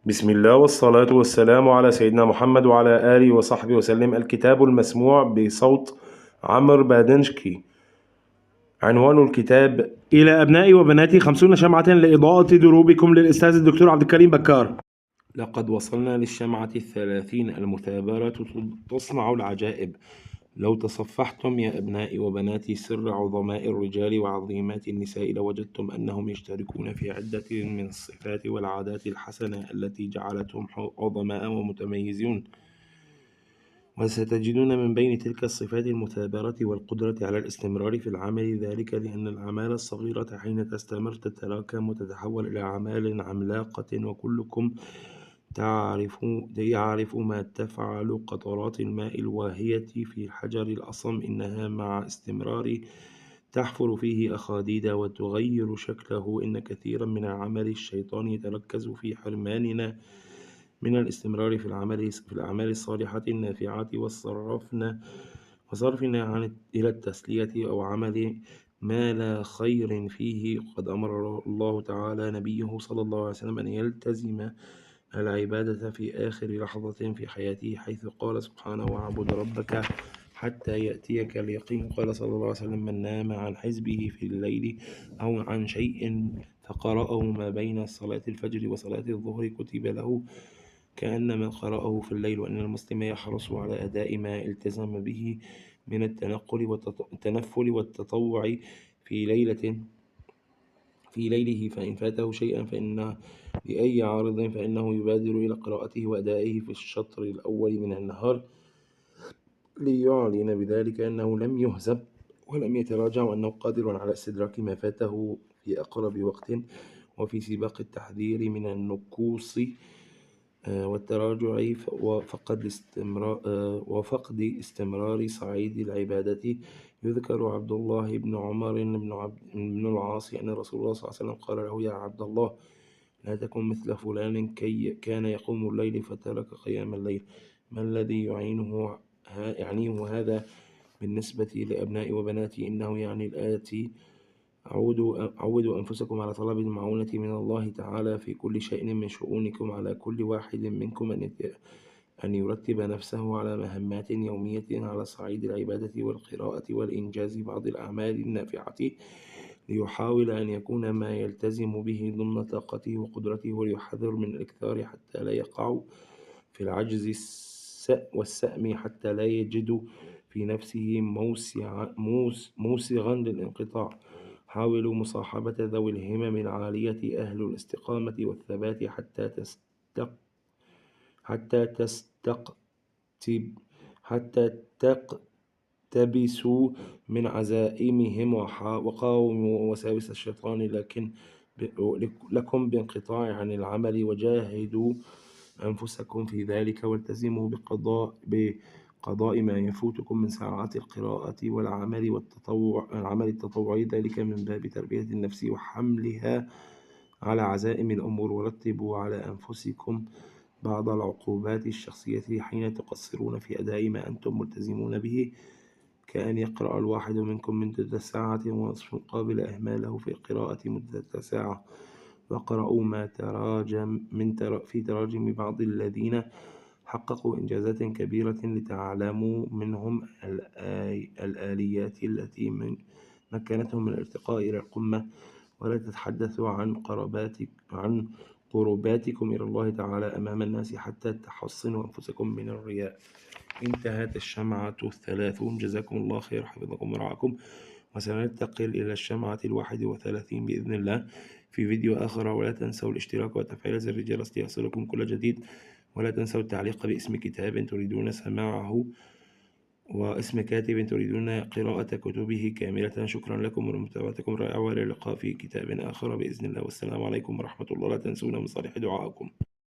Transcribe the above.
بسم الله والصلاة والسلام على سيدنا محمد وعلى آله وصحبه وسلم. الكتاب المسموع بصوت عمرو بادنشكي. عنوان الكتاب: إلى أبنائي وبناتي 50 شمعة لإضاءة دروبكم، للأستاذ الدكتور عبد الكريم بكار. لقد وصلنا للشمعة 30. المثابرة تصنع العجائب. لو تصفحتم يا أبنائي وبناتي سر عظماء الرجال وعظيمات النساء لوجدتم أنهم يشتركون في عدة من الصفات والعادات الحسنة التي جعلتهم عظماء ومتميزون. وستجدون من بين تلك الصفات المثابرة والقدرة على الاستمرار في العمل، ذلك لأن الأعمال الصغيرة حين تستمر تتراكم وتتحول إلى أعمال عملاقة، وكلكم يعرف ما تفعل قطرات الماء الواهية في الحجر الأصم، إنها مع استمرار تحفر فيه أخاديد وتغير شكله. إن كثيرا من العمل الشيطان يتركز في حرماننا من الاستمرار في الأعمال الصالحة النافعة وصرفنا إلى التسلية أو عمل ما لا خير فيه. قد أمر الله تعالى نبيه صلى الله عليه وسلم أن يلتزم العبادة في آخر لحظة في حياته، حيث قال سبحانه: واعبد ربك حتى يأتيك اليقين. قال صلى الله عليه وسلم: من نام عن حزبه في الليل أو عن شيء فقرأه ما بين صلاة الفجر وصلاة الظهر كتب له كأنما قرأه في الليل. وأن المسلم يحرص على أداء ما التزم به من التنفل والتطوع في ليله، فإن فاته شيئا لأي عارض فإنه يبادر إلى قراءته وأدائه في الشطر الأول من النهار، ليعلن بذلك أنه لم يهزم ولم يتراجع، وأنه قادر على استدراك ما فاته في أقرب وقت. وفي سباق التحذير من النكوص والتراجع وفقد استمرار صعيد العبادة، يذكر عبد الله بن عمر بن العاص أن رسول الله صلى الله عليه وسلم قال له: يا عبد الله، لا تكن مثل فلان كان يقوم الليل فترك قيام الليل. ما الذي يعنيه هذا بالنسبة لأبنائي وبناتي؟ إنه يعني الآتي: عودوا أنفسكم على طلب المعونة من الله تعالى في كل شيء من شؤونكم. على كل واحد منكم أن يرتب نفسه على مهمات يومية على صعيد العبادة والقراءة والإنجاز بعض الأعمال النافعة، ليحاول أن يكون ما يلتزم به ضمن طاقته وقدرته، وليحذر من الإكثار حتى لا يقع في العجز والسأم، حتى لا يجد في نفسه موسغا للانقطاع. حاولوا مصاحبة ذوي الهمم العالية أهل الاستقامة والثبات حتى تقتبسوا من عزائمهم وقاوموا وساوس الشيطان لكم بانقطاع عن العمل، وجاهدوا أنفسكم في ذلك، والتزموا بقضاء ما يفوتكم من ساعات القراءة والعمل التطوعي، ذلك من باب تربية النفس وحملها على عزائم الأمور. ورتبوا على أنفسكم بعض العقوبات الشخصية حين تقصرون في أداء ما أنتم ملتزمون به، كأن يقرأ الواحد منكم مدة ساعة ونصف مقابل إهماله في القراءة مدة ساعة. وقرأوا ما تراجم في تراجم بعض الذين حققوا إنجازات كبيرة، لتعلموا منهم الآليات التي مكنتهم من الارتقاء إلى القمة. ولا تتحدثوا عن قرباتكم إلى الله تعالى أمام الناس حتى تحصنوا أنفسكم من الرياء. انتهت الشمعة 30. جزاكم الله خير، حفظكم ورعاكم، وسننتقل إلى الشمعة 31 بإذن الله في فيديو آخر. ولا تنسوا الاشتراك وتفعيل زر الجرس ليصلكم كل جديد. ولا تنسوا التعليق باسم كتاب تريدون سماعه واسم كاتب تريدون قراءة كتبه كاملة. شكرا لكم ولمتابعتكم الرائعة، وإلى اللقاء في كتاب آخر بإذن الله، والسلام عليكم ورحمة الله. لا تنسونا من صالح دعائكم.